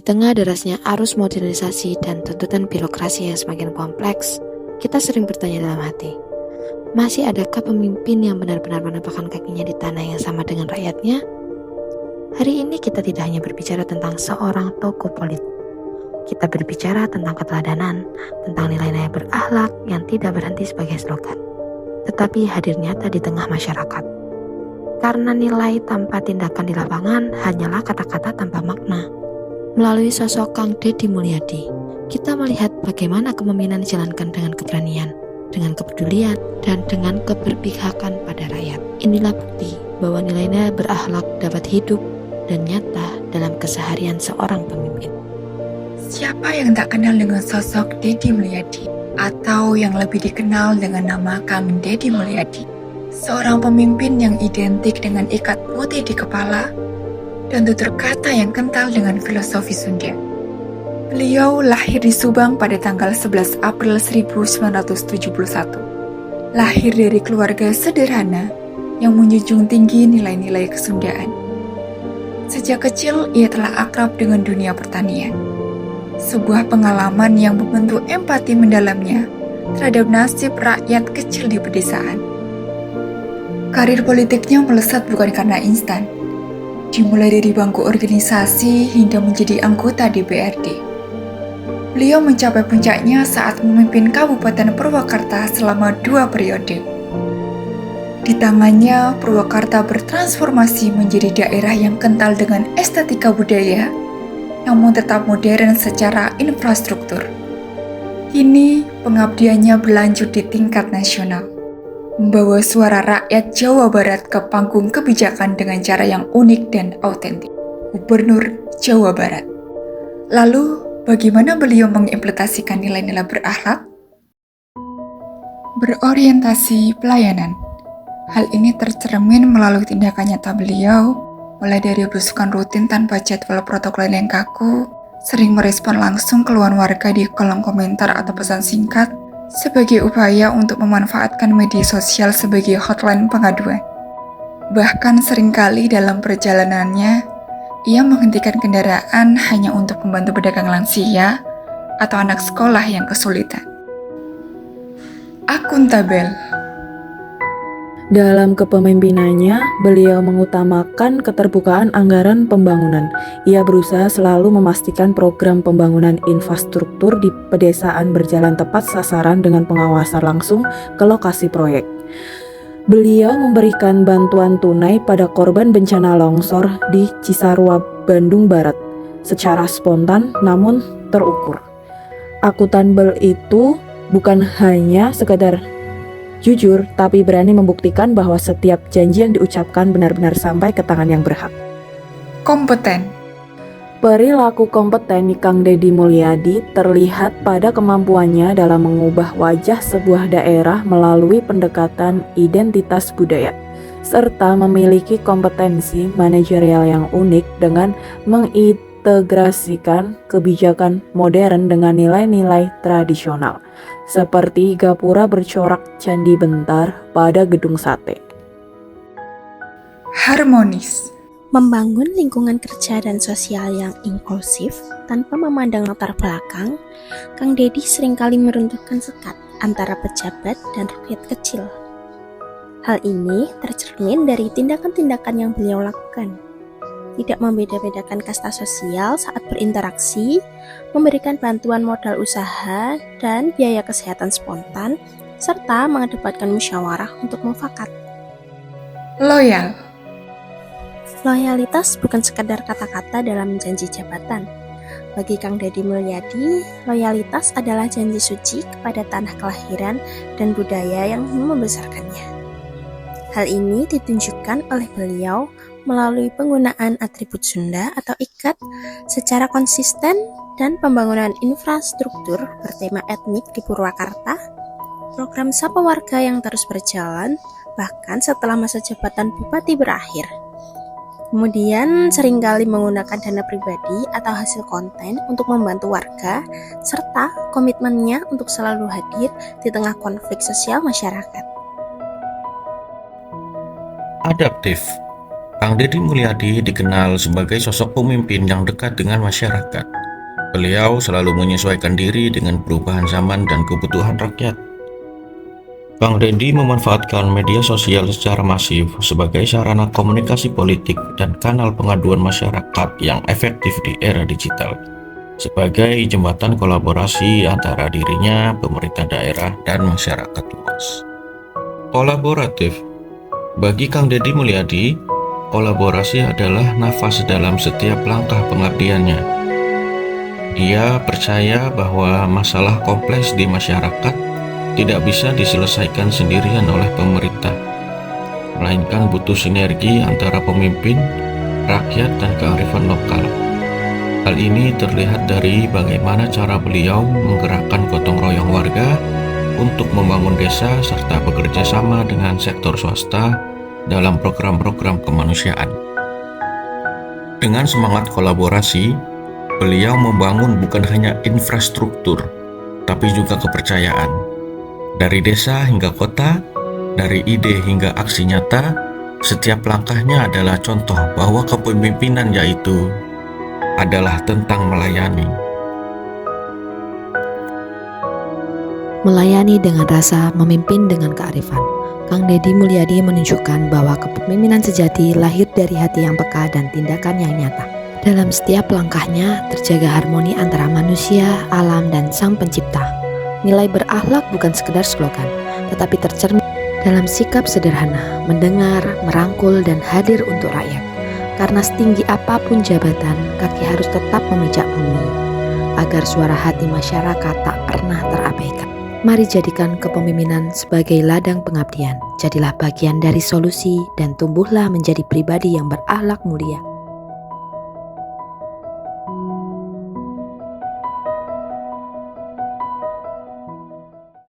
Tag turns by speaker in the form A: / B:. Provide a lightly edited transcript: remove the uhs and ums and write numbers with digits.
A: tengah derasnya arus modernisasi dan tuntutan birokrasi yang semakin kompleks, kita sering bertanya dalam hati, masih adakah pemimpin yang benar-benar menempatkan kakinya di tanah yang sama dengan rakyatnya? Hari ini kita tidak hanya berbicara tentang seorang tokoh politik. Kita berbicara tentang keteladanan, tentang nilai-nilai berakhlak yang tidak berhenti sebagai slogan, tetapi hadir nyata di tengah masyarakat. Karena nilai tanpa tindakan di lapangan hanyalah kata-kata tanpa makna. Melalui sosok Kang Deddy Mulyadi, kita melihat bagaimana kepemimpinan dijalankan dengan keberanian, dengan kepedulian, dan dengan keberpihakan pada rakyat. Inilah bukti bahwa nilai-nilai berakhlak dapat hidup dan nyata dalam keseharian seorang pemimpin.
B: Siapa yang tak kenal dengan sosok Deddy Mulyadi, atau yang lebih dikenal dengan nama Kang Deddy Mulyadi? Seorang pemimpin yang identik dengan ikat putih di kepala dan tutur kata yang kental dengan filosofi Sunda. Beliau lahir di Subang pada tanggal 11 April 1971. Lahir dari keluarga sederhana yang menjunjung tinggi nilai-nilai kesundaan. Sejak kecil, ia telah akrab dengan dunia pertanian. Sebuah pengalaman yang membentuk empati mendalamnya terhadap nasib rakyat kecil di pedesaan. Karir politiknya melesat bukan karena instan. Dimulai dari bangku organisasi hingga menjadi anggota DPRD. Beliau mencapai puncaknya saat memimpin Kabupaten Purwakarta selama 2 periode. Di tangannya, Purwakarta bertransformasi menjadi daerah yang kental dengan estetika budaya, namun tetap modern secara infrastruktur. Kini, pengabdiannya berlanjut di tingkat nasional, membawa suara rakyat Jawa Barat ke panggung kebijakan dengan cara yang unik dan autentik. Gubernur Jawa Barat. Lalu, bagaimana beliau mengimplementasikan nilai-nilai berakhlak? Berorientasi pelayanan. Hal ini tercermin melalui tindakan nyata beliau, mulai dari belusukan rutin tanpa jadwal protokol yang kaku, sering merespon langsung keluhan warga di kolom komentar atau pesan singkat, sebagai upaya untuk memanfaatkan media sosial sebagai hotline pengaduan. Bahkan seringkali dalam perjalanannya, ia menghentikan kendaraan hanya untuk membantu pedagang lansia atau anak sekolah yang kesulitan. Akuntabel.
C: Dalam kepemimpinannya, beliau mengutamakan keterbukaan anggaran pembangunan. Ia berusaha selalu memastikan program pembangunan infrastruktur di pedesaan berjalan tepat sasaran dengan pengawasan langsung ke lokasi proyek. Beliau memberikan bantuan tunai pada korban bencana longsor di Cisarua, Bandung Barat, secara spontan namun terukur. Akuntabel itu bukan hanya sekadar jujur, tapi berani membuktikan bahwa setiap janji yang diucapkan benar-benar sampai ke tangan yang berhak.
B: Kompeten.
C: Perilaku kompeten Kang Deddy Mulyadi terlihat pada kemampuannya dalam mengubah wajah sebuah daerah melalui pendekatan identitas budaya, serta memiliki kompetensi manajerial yang unik dengan mengintegrasikan kebijakan modern dengan nilai-nilai tradisional, seperti gapura bercorak candi bentar pada gedung sate.
B: Harmonis.
D: Membangun lingkungan kerja dan sosial yang inklusif tanpa memandang latar belakang, Kang Deddy seringkali meruntuhkan sekat antara pejabat dan rakyat kecil. Hal ini tercermin dari tindakan-tindakan yang beliau lakukan. Tidak membeda-bedakan kasta sosial saat berinteraksi, memberikan bantuan modal usaha dan biaya kesehatan spontan, serta mengedepankan musyawarah untuk mufakat.
B: Loyal.
D: Loyalitas bukan sekedar kata-kata dalam janji jabatan. Bagi Kang Deddy Mulyadi, loyalitas adalah janji suci kepada tanah kelahiran dan budaya yang membesarkannya. Hal ini ditunjukkan oleh beliau melalui penggunaan atribut Sunda atau ikat secara konsisten dan pembangunan infrastruktur bertema etnik di Purwakarta, program Sapa Warga yang terus berjalan bahkan setelah masa jabatan bupati berakhir. Kemudian seringkali menggunakan dana pribadi atau hasil konten untuk membantu warga, serta komitmennya untuk selalu hadir di tengah konflik sosial masyarakat.
E: Adaptif. Kang Deddy Mulyadi dikenal sebagai sosok pemimpin yang dekat dengan masyarakat. Beliau selalu menyesuaikan diri dengan perubahan zaman dan kebutuhan rakyat. Kang Deddy memanfaatkan media sosial secara masif sebagai sarana komunikasi politik dan kanal pengaduan masyarakat yang efektif di era digital, sebagai jembatan kolaborasi antara dirinya, pemerintah daerah, dan masyarakat luas. Kolaboratif. Bagi Kang Deddy Mulyadi, kolaborasi adalah nafas dalam setiap langkah pengabdiannya. Dia percaya bahwa masalah kompleks di masyarakat tidak bisa diselesaikan sendirian oleh pemerintah, melainkan butuh sinergi antara pemimpin, rakyat, dan kearifan lokal. Hal ini terlihat dari bagaimana cara beliau menggerakkan gotong royong warga untuk membangun desa serta bekerja sama dengan sektor swasta dalam program-program kemanusiaan. Dengan semangat kolaborasi, beliau membangun bukan hanya infrastruktur, tapi juga kepercayaan. Dari desa hingga kota, dari ide hingga aksi nyata, setiap langkahnya adalah contoh bahwa kepemimpinan yaitu adalah tentang melayani.
A: Melayani dengan rasa, memimpin dengan kearifan. Kang Deddy Mulyadi menunjukkan bahwa kepemimpinan sejati lahir dari hati yang peka dan tindakan yang nyata. Dalam setiap langkahnya terjaga harmoni antara manusia, alam, dan Sang Pencipta. Nilai berakhlak bukan sekedar slogan, tetapi tercermin dalam sikap sederhana, mendengar, merangkul, dan hadir untuk rakyat. Karena setinggi apapun jabatan, kaki harus tetap memijak bumi, agar suara hati masyarakat tak pernah terabaikan. Mari jadikan kepemimpinan sebagai ladang pengabdian. Jadilah bagian dari solusi dan tumbuhlah menjadi pribadi yang berakhlak mulia.